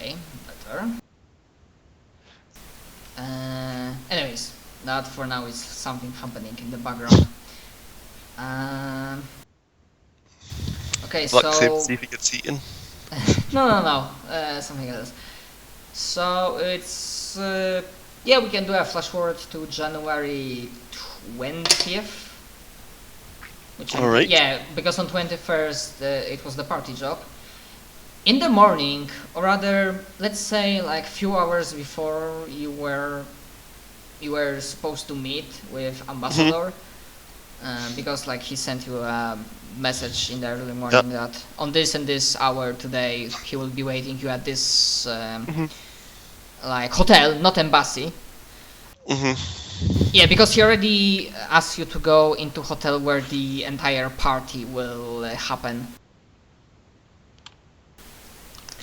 Okay, better. Anyways, that for now is something happening in the background. Okay, Look, save to so see if he gets eaten. no, something else. So it's yeah, we can do a flash forward to January 20th. Which Alright. yeah, because on 21st it was the party job. In the morning, or rather, let's say like few hours before you were supposed to meet with Ambassador, because like he sent you a message in the early morning that on this and this hour today he will be waiting you at this like hotel, not embassy. Yeah, because he already asked you to go into hotel where the entire party will happen.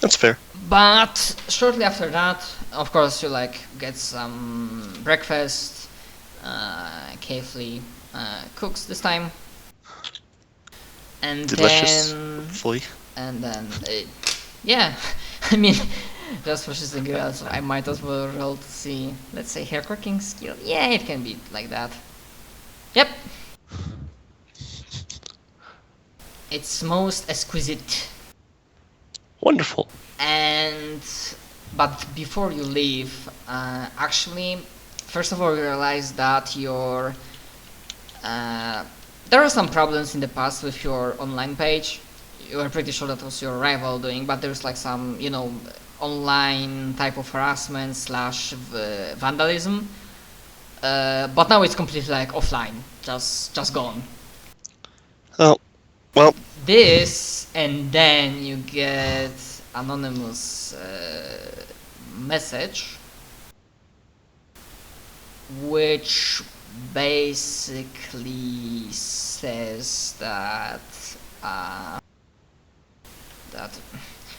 That's fair. But shortly after that, of course, you like get some breakfast, carefully cooks this time, and Delicious. then Hopefully. yeah, I mean, just for shits and giggles, I might as well roll to see, let's say, her cooking skill. Yeah, it can be like that. Yep. It's most exquisite. Wonderful. But before you leave, actually, first of all, you realize that your there are some problems in the past with your online page. You were pretty sure that was your rival doing, but there's like some, online type of harassment slash vandalism. But now it's completely like offline, just gone. Oh, well. This, and then you get anonymous message, which basically says that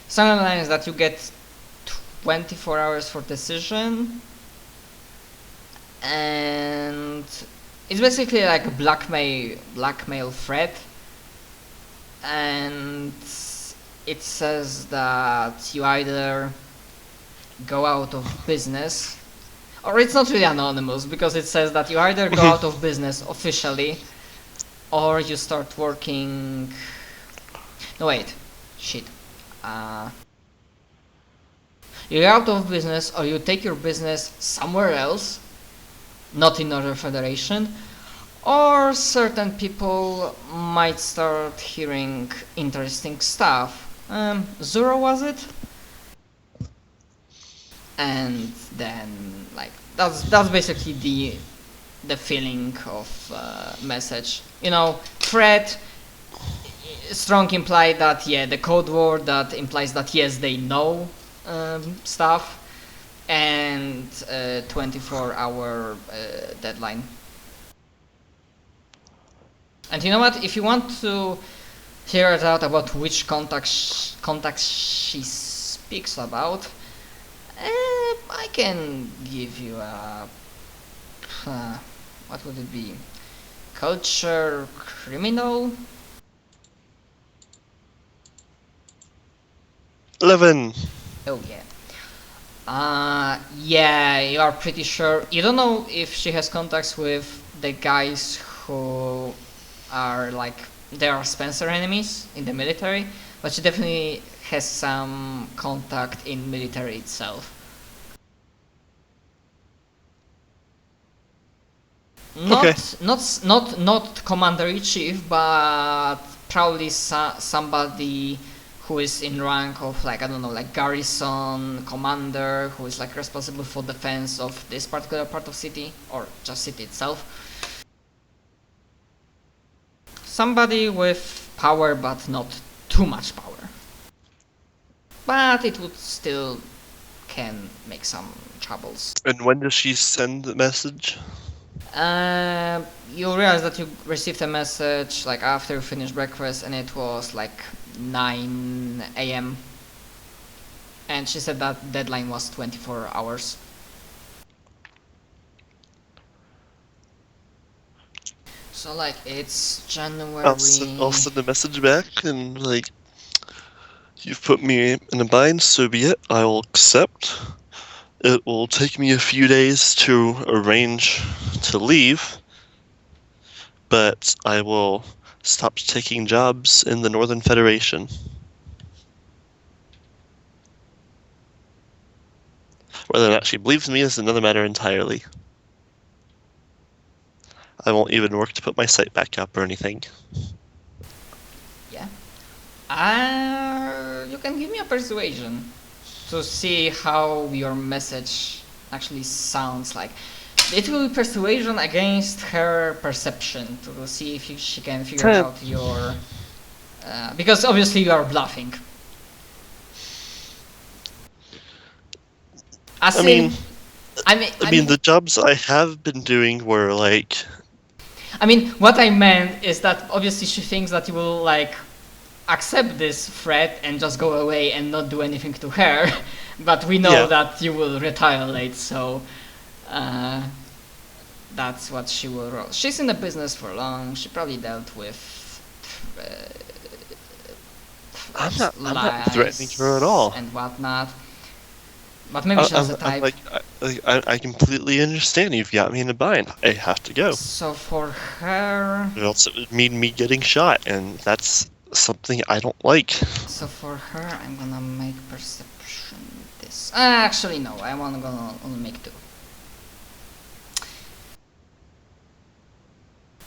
sometimes that you get 24 hours for decision, and it's basically like a blackmail threat. And it says that you either go out of business, or it's not really anonymous because it says that you either go out of business officially, or you start working. No, wait, shit. You're out of business, or you take your business somewhere else, not in other federation. Or certain people might start hearing interesting stuff. Zero, was it? And then, like, that's basically the feeling of message. Threat, strong implied that, yeah, the code word that implies that, yes, they know stuff, and 24-hour deadline. And you know what? If you want to hear it out about which contacts she speaks about, I can give you a what would it be? Culture criminal? 11. Oh yeah. Yeah, you are pretty sure. You don't know if she has contacts with the guys who are like, they are Spencer enemies in the military, but she definitely has some contact in military itself. Not commander-in-chief, but probably somebody who is in rank of, like, I don't know, like garrison commander, who is like responsible for defense of this particular part of city, or just city itself. Somebody with power, but not too much power. But it would still can make some troubles. And when does she send the message? You realize that you received a message like after you finished breakfast, and it was like 9 a.m. And she said that deadline was 24 hours. So like it's January. I'll send the message back and like, You've put me in a bind, so be it. I will accept. It will take me a few days to arrange to leave, but I will stop taking jobs in the Northern Federation. Whether it actually believes me is another matter entirely. I won't even work to put my site back up or anything. Yeah. You can give me a persuasion to see how your message actually sounds like. It will be persuasion against her perception to see if she can figure out your... because obviously you are bluffing. I mean, the jobs I have been doing were like... I mean, what I meant is that obviously she thinks that you will, like, accept this threat and just go away and not do anything to her, but we know that you will retaliate, so that's what she will roll. She's in the business for long, she probably dealt with I'm not threatening her at all. And whatnot. But maybe she has a type. I completely understand. You've got me in a bind. I have to go. So for her... Or else it would mean me getting shot, and that's something I don't like. So for her, I'm gonna make perception this. Actually, no. I'm gonna only make 2.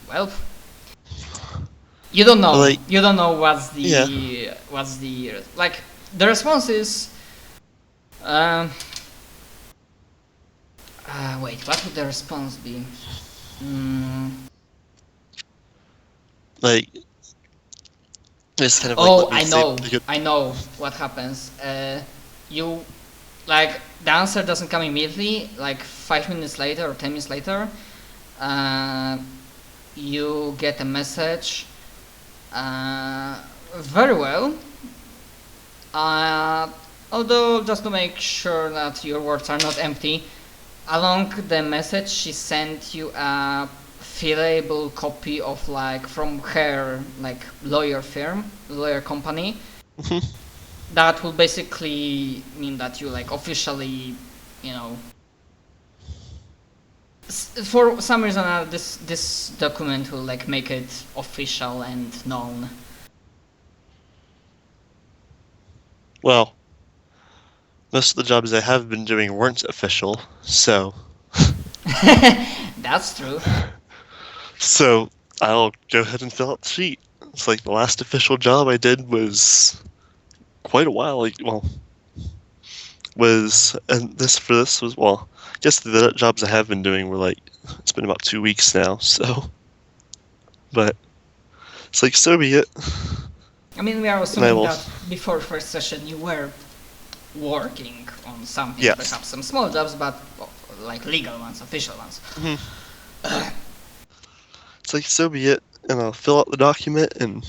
Well, you don't know. Like, you don't know what's the like. The response is. Wait, what would the response be? Like, it's kind of I know what happens. You, like, the answer doesn't come immediately, like 5 minutes later or 10 minutes later, you get a message, very well, although just to make sure that your words are not empty, along the message she sent you a fillable copy of, like, from her, like, lawyer company. That will basically mean that you, like, officially, you know, for some reason this document will, like, make it official and known. Well, most of the jobs I have been doing weren't official, so... That's true. So, I'll go ahead and fill out the sheet. It's like the last official job I did was quite a while, and this was, well, I guess the jobs I have been doing were like, it's been about 2 weeks now, so... But, it's like, so be it. I mean, we are assuming that before first session you were working on something, perhaps some small jobs, but like legal ones, official ones. It's like, so be it, and I'll fill out the document and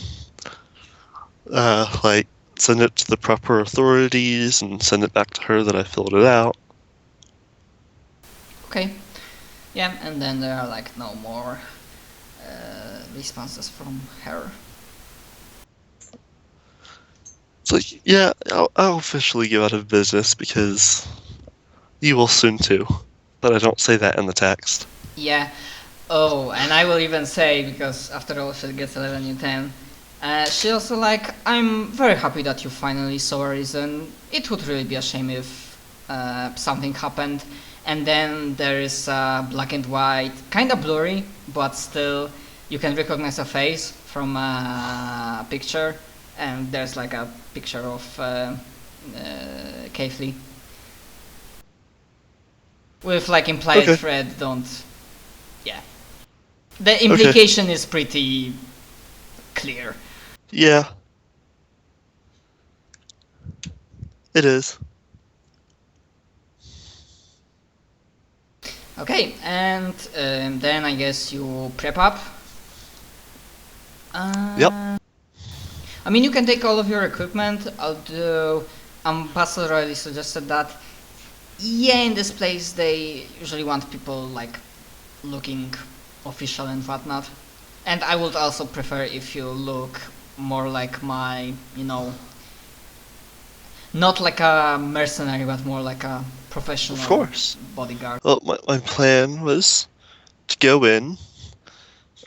like send it to the proper authorities and send it back to her that I filled it out. Okay. Yeah, and then there are, like, no more responses from her. It's like, yeah, I'll officially go out of business because you will soon too. But I don't say that in the text. Yeah. Oh, and I will even say, because after all she gets 11 in 10, she also, like, I'm very happy that you finally saw a reason. It would really be a shame if something happened. And then there is black and white, kinda blurry, but still you can recognize a face from a picture. And there's, like, a picture of Kaylee. With, like, implied thread, don't... Yeah. The implication is pretty clear. Yeah. It is. Okay, and then I guess you prep up. Yep. I mean, you can take all of your equipment, although Ambassador already suggested that, yeah, in this place they usually want people, like, looking official and whatnot. And I would also prefer if you look more like my, you know, Not like a mercenary, but more like a Of professional course. bodyguard. Well, my plan was to go in.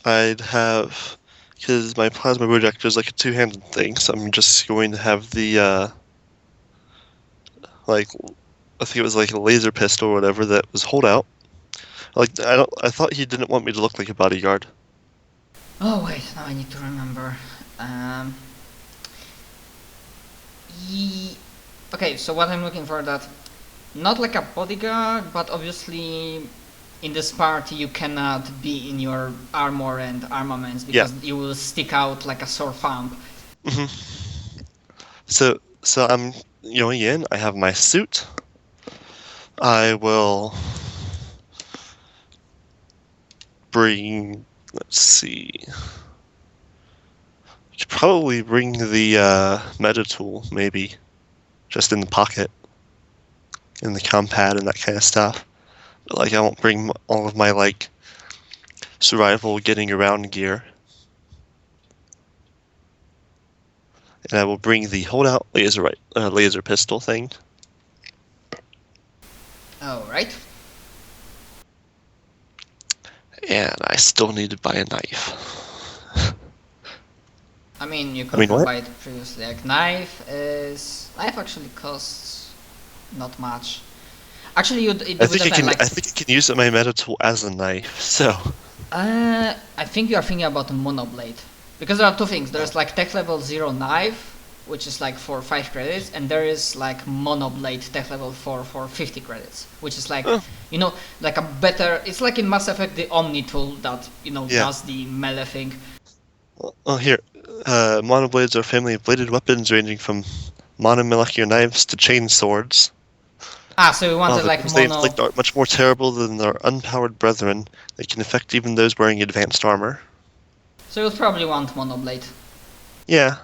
I'd have, because my plasma projector is like a two-handed thing, so I'm just going to have the like, I think it was like a laser pistol or whatever that was holdout. Like I thought he didn't want me to look like a bodyguard. Oh wait, now I need to remember. Um, okay, so what I'm looking for that, not like a bodyguard, but obviously in this party you cannot be in your armor and armaments because you will stick out like a sore thumb. hmm So I'm going in. I have my suit. I will bring. Let's see. I could probably bring the meta tool, maybe, just in the pocket, in the compad and that kind of stuff. But like, I won't bring all of my like survival getting around gear. And I will bring the holdout laser pistol thing. Alright. And I still need to buy a knife. I mean, you could what? buy it previously. Like knife actually costs not much. Actually, it I would think depend. I think I can use my meta tool as a knife. So. I think you are thinking about a monoblade. Because there are two things. There's like tech level 0 knife, which is like for 5 credits, and there is like monoblade tech level 4 for 50 credits, which is like, like a better, it's like in Mass Effect the Omni tool that, does the melee thing. Oh, here. Monoblades are a family of bladed weapons ranging from monomolecular knives to chain swords. So you wanted like they mono... inflict are much more terrible than their unpowered brethren. They can affect even those wearing advanced armor. So you'll probably want monoblade. Yeah.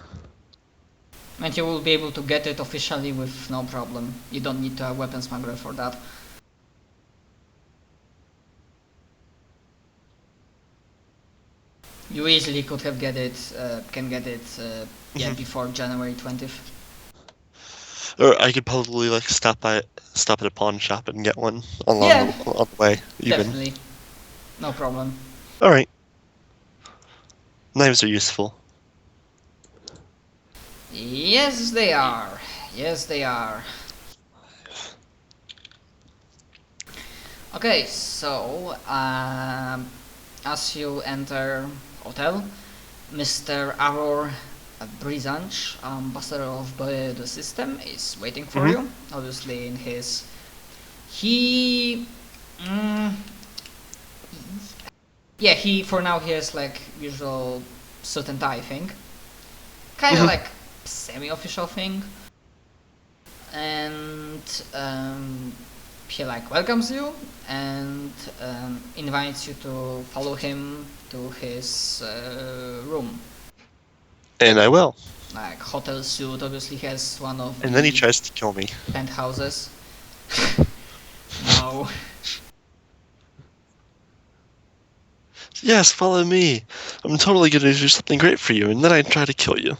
And you will be able to get it officially with no problem. You don't need to have weapon smuggler for that. You easily could have can get it before January 20th. Or I could probably like stop at a pawn shop and get one on the way. Even. Definitely. No problem. Alright. Knives are useful. Yes, they are. Yes, they are. Okay, so as you enter hotel, Mr. Aror Brizanch, ambassador of the system, is waiting for you. Obviously, in his he for now he has like usual suit and tie thing, kind of like semi-official thing, and he like welcomes you and invites you to follow him to his room. And I will. Like hotel suite obviously has one of and then he tries to kill me. Penthouses. No. Yes, follow me. I'm totally gonna do something great for you, and then I try to kill you.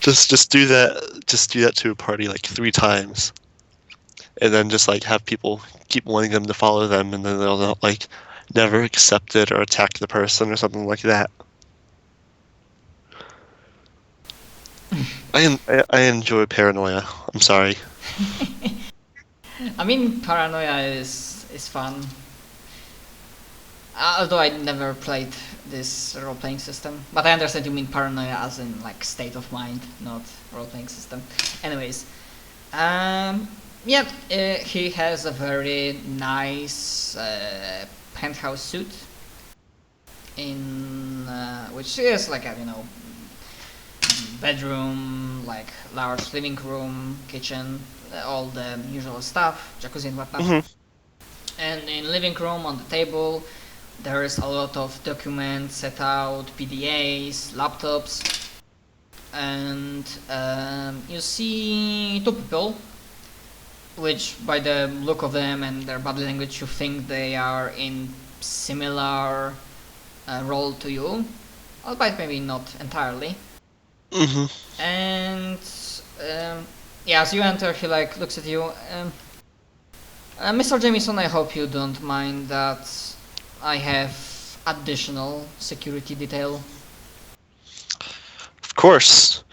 Just do that. Just do that to a party like 3 times, and then just like have people keep wanting them to follow them, and then they'll like never accept it or attack the person or something like that. I enjoy paranoia. I'm sorry. I mean, paranoia is fun. Although I never played this role-playing system, but I understand you mean paranoia as in like state of mind, not role-playing system. Anyways, he has a very nice penthouse suite, in which is like a bedroom, like large living room, kitchen, all the usual stuff, jacuzzi and whatnot. And in living room on the table there is a lot of documents set out, PDAs, laptops, and you see 2 people, which by the look of them and their body language you think they are in similar role to you, albeit maybe not entirely. And Yeah, as you enter, he like looks at you. Mr. Jameson, I hope you don't mind that I have additional security detail. Of course.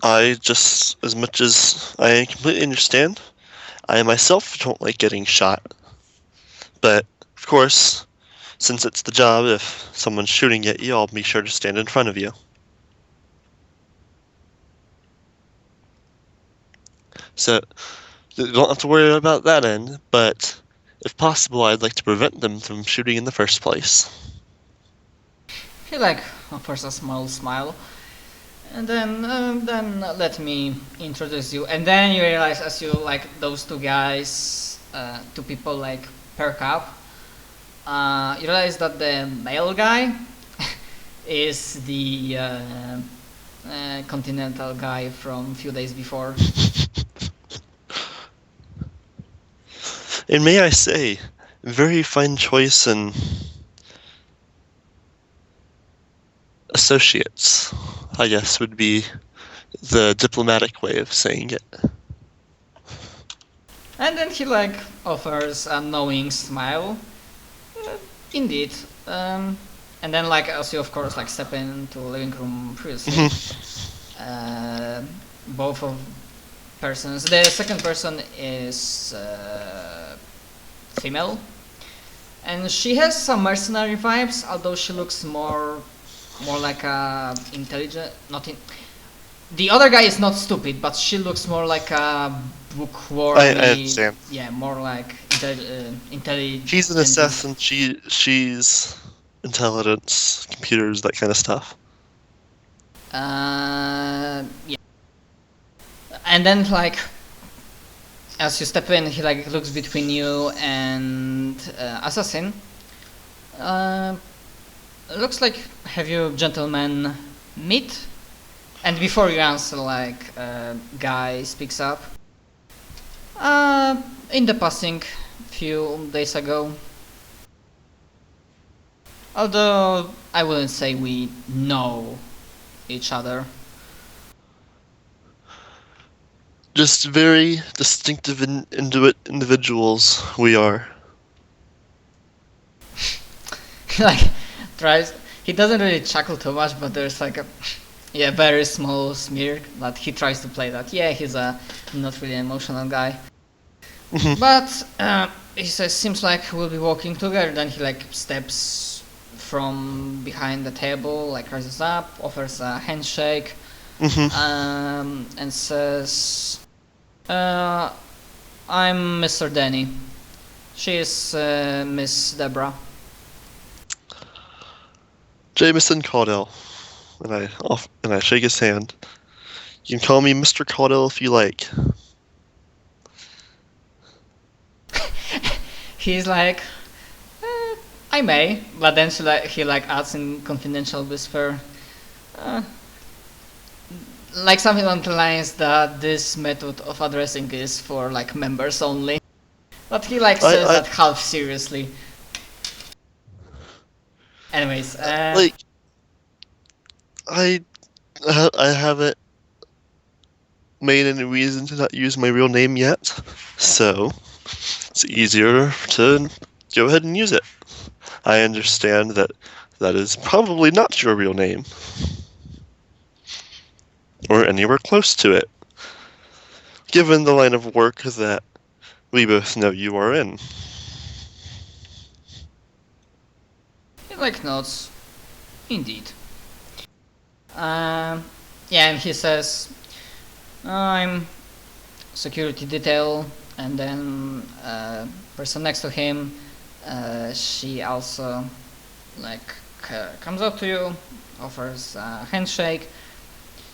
I just, as much as I completely understand, I myself don't like getting shot. But, of course, since it's the job, if someone's shooting at you, I'll be sure to stand in front of you. So, you don't have to worry about that end, but if possible, I'd like to prevent them from shooting in the first place. He like offers a small smile, and then let me introduce you. And then you realize, as you like those two guys, two people like perk up, you realize that the male guy is the continental guy from a few days before. And may I say, very fine choice in associates, I guess, would be the diplomatic way of saying it. And then he like offers a knowing smile. Indeed. And then like as you of course like step into the living room previously, both of persons. The second person is female, and she has some mercenary vibes, although she looks more like a intelligent. The other guy is not stupid, but she looks more like a bookworm. I understand. Yeah, more like intelligent. She's an assassin. She's intelligence, computers, that kind of stuff. Yeah. And then like as you step in, he like looks between you and assassin. Looks like have you gentlemen meet? And before you answer, like guy speaks up. In the passing, few days ago. Although I wouldn't say we know each other. Just very distinctive individuals we are. Like tries. He doesn't really chuckle too much, but there's like a very small smear that he tries to play that. Yeah, he's a not really emotional guy. But he says, seems like we'll be walking together. Then he like steps from behind the table, like rises up, offers a handshake, and says, I'm Mr. Denny. She is Miss Deborah. Jameson Caudell. And I shake his hand. You can call me Mr. Caudell if you like. He's like, I may, but then he adds in confidential whisper, like something along the lines that this method of addressing is for like members only. But he like says that half seriously. Anyways, like I haven't made any reason to not use my real name yet, so it's easier to go ahead and use it. I understand that is probably not your real name, or anywhere close to it, given the line of work that we both know you are in. He like nods. Indeed. Yeah, and he says, I'm security detail, and then person next to him, she also like comes up to you, offers a handshake.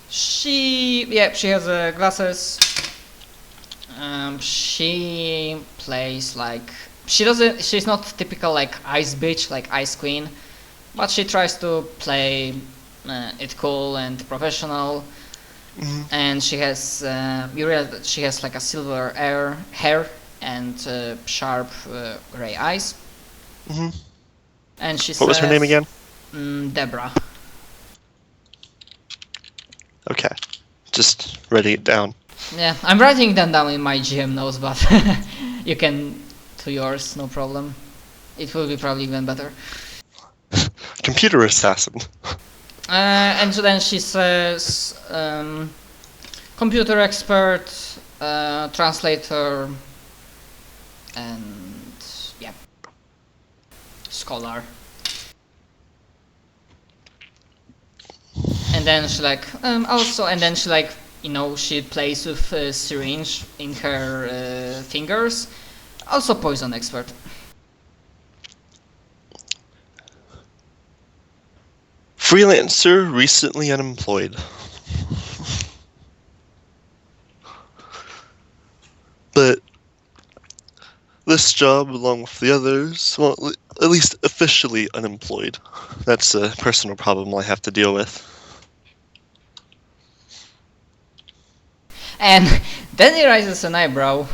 She has glasses. She plays like she's not typical like ice bitch, like ice queen, but she tries to play it cool and professional. And she has you realize that she has like a silver hair and sharp gray eyes. And she What was her name again? Deborah. Okay, just writing it down. Yeah, I'm writing them down in my GM notes, but you can to yours, no problem. It will be probably even better. Computer assassin. And so then she says, computer expert, translator, and yeah, scholar. And then she like also, and then she like she plays with a syringe in her fingers. Also poison expert. Freelancer, recently unemployed. But this job, along with the others, well, at least officially unemployed. That's a personal problem I have to deal with. And then he raises an eyebrow,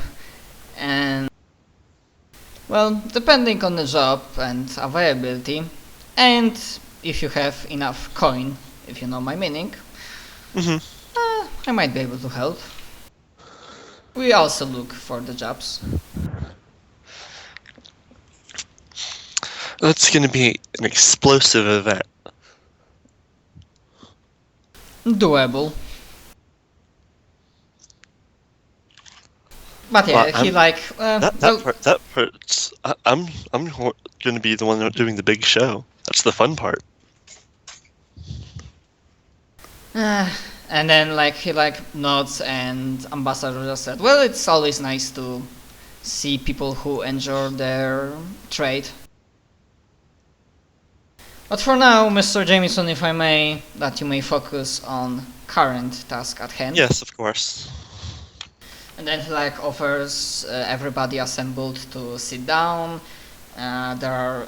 and well, depending on the job and availability, and if you have enough coin, if you know my meaning, I might be able to help. We also look for the jobs. That's going to be an explosive event. Doable. But yeah, Well, he like that part's. I'm going to be the one doing the big show. That's the fun part. and then like he like nods, and Ambassador just said, "Well, it's always nice to see people who enjoy their trade." But for now, Mr. Jameson, if I may, that you may focus on current task at hand. Yes, of course. And then he like offers everybody assembled to sit down. There are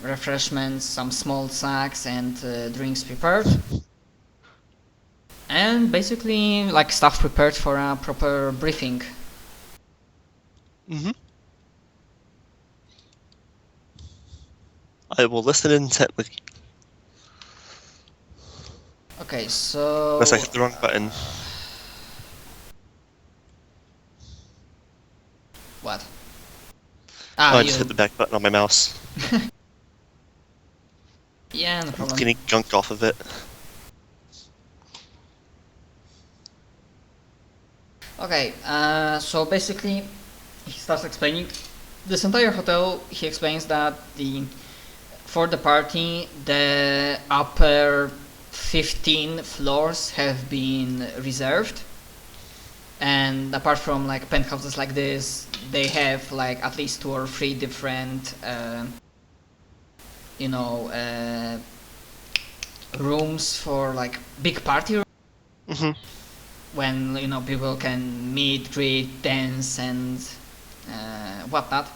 refreshments, some small snacks, and drinks prepared. And basically, like stuff prepared for a proper briefing. I will listen intently. Okay, so... Unless I hit the wrong button. What? I just hit the back button on my mouse. Yeah, no problem. Getting gunk off of it. Okay, so basically, he starts explaining this entire hotel. He explains that for the party, the upper 15 floors have been reserved, and apart from like penthouses like this, they have like at least 2 or 3 different rooms for like big party rooms. When people can meet, greet, dance, and whatnot.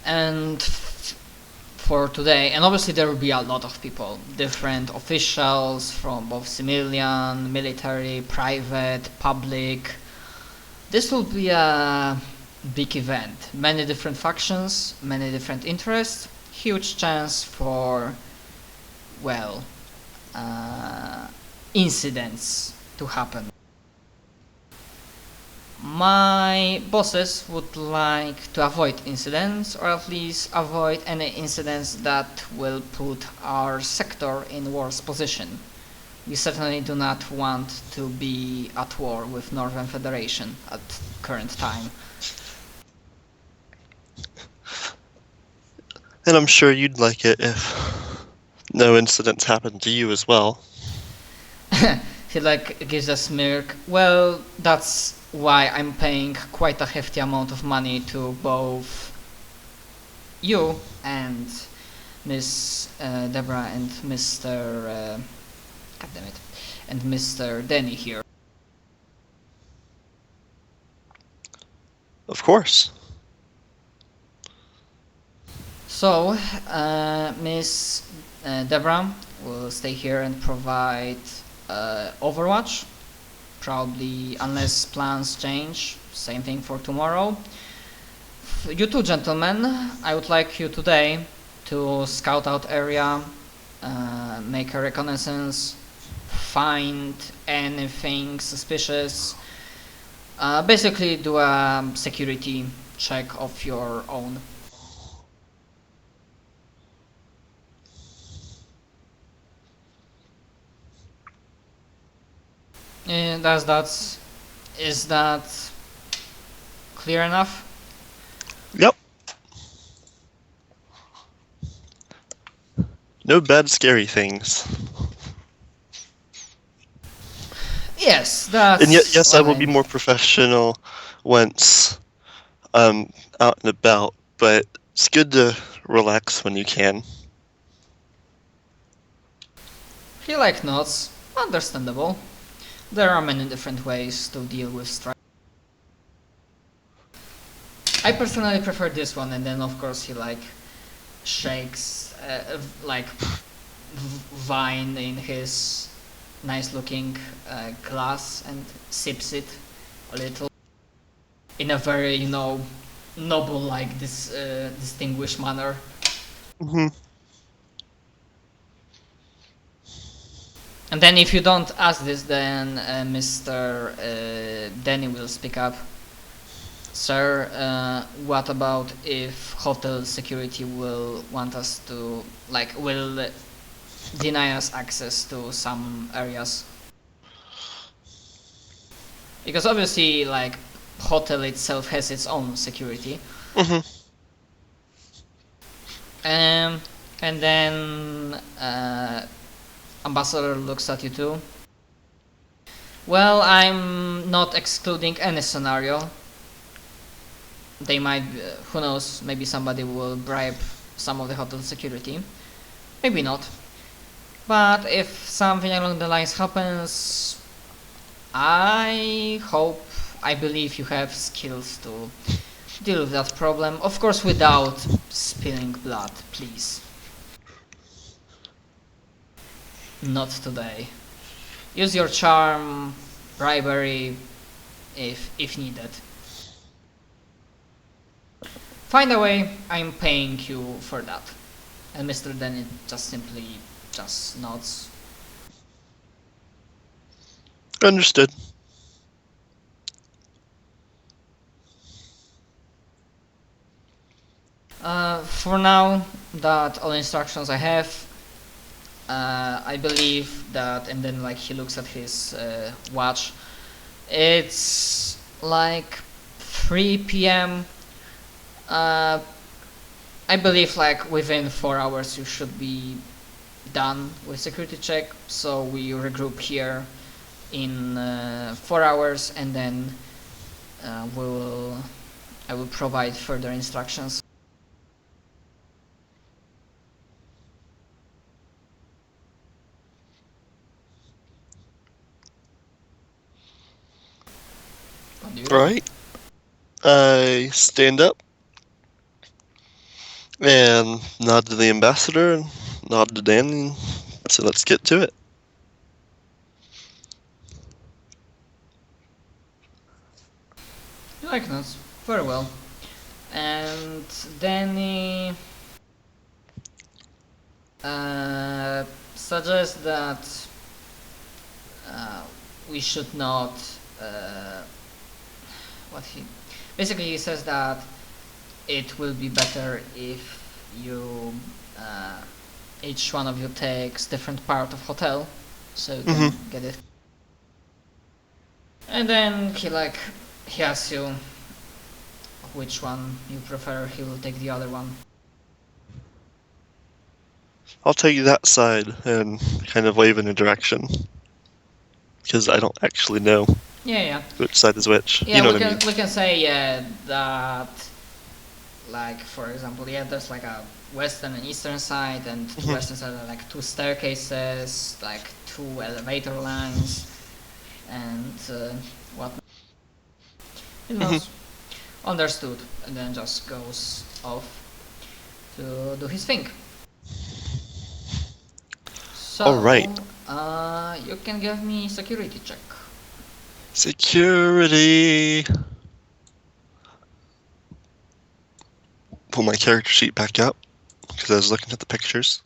And for today, and obviously there will be a lot of people, different officials from both civilian, military, private, public. This will be a big event. Many different factions, many different interests, huge chance for, well, incidents to happen. My bosses would like to avoid incidents, or at least avoid any incidents that will put our sector in worse position. We certainly do not want to be at war with Northern Federation at current time. And I'm sure you'd like it if no incidents happened to you as well. He like gives a smirk. Well, that's why I'm paying quite a hefty amount of money to both you and Miss Deborah and Mr. Goddammit, and Mr. Denny here. Of course. So, Miss Deborah will stay here and provide Overwatch, probably unless plans change. Same thing for tomorrow. You two gentlemen, I would like you today to scout out area, make a reconnaissance, find anything suspicious, basically do a security check of your own. Is that clear enough? Yep. No bad scary things. Yes, that's. And yet, yes, I will what be more professional once I'm out and about, but it's good to relax when you can. He like nods. Understandable. There are many different ways to deal with stress. I personally prefer this one, and then of course he like shakes like wine in his nice looking glass and sips it a little in a very, you know, noble like this distinguished manner. Mm-hmm. And then if you don't ask this, then Mr. Danny will speak up. Sir, what about if hotel security will want us to, like, will deny us access to some areas? Because obviously, like, hotel itself has its own security. Mm-hmm. And then Ambassador looks at you too. Well, I'm not excluding any scenario. They might, who knows, maybe somebody will bribe some of the hotel security. Maybe not. But if something along the lines happens, I believe you have skills to deal with that problem. Of course, without spilling blood, please. Not today. Use your charm, bribery, if needed. Find a way, I'm paying you for that. And Mr. Denny just simply just nods. Understood. For now, that all instructions I have, I believe that, and then like he looks at his watch, it's like 3 p.m. I believe like within 4 hours you should be done with security check, so we regroup here in 4 hours, and then I will provide further instructions. What do you do? Alright. I stand up and nod to the ambassador and nod to Danny. So let's get to it. You like notes? Very well. And Danny suggests that we should not. Basically he says that it will be better if you each one of you takes different part of hotel, so you can get it. And then he asks you which one you prefer. He will take the other one. I'll take that side and kind of wave in a direction. Because I don't actually know Yeah. which side is which. Yeah, you know we what I can mean. we can say that, like, for example, there's like a western and eastern side, and the western side are like 2 staircases, like 2 elevator lines, and whatnot. It was understood, and then just goes off to do his thing. So, Alright. You can give me security check. Security. Pull my character sheet back up because I was looking at the pictures.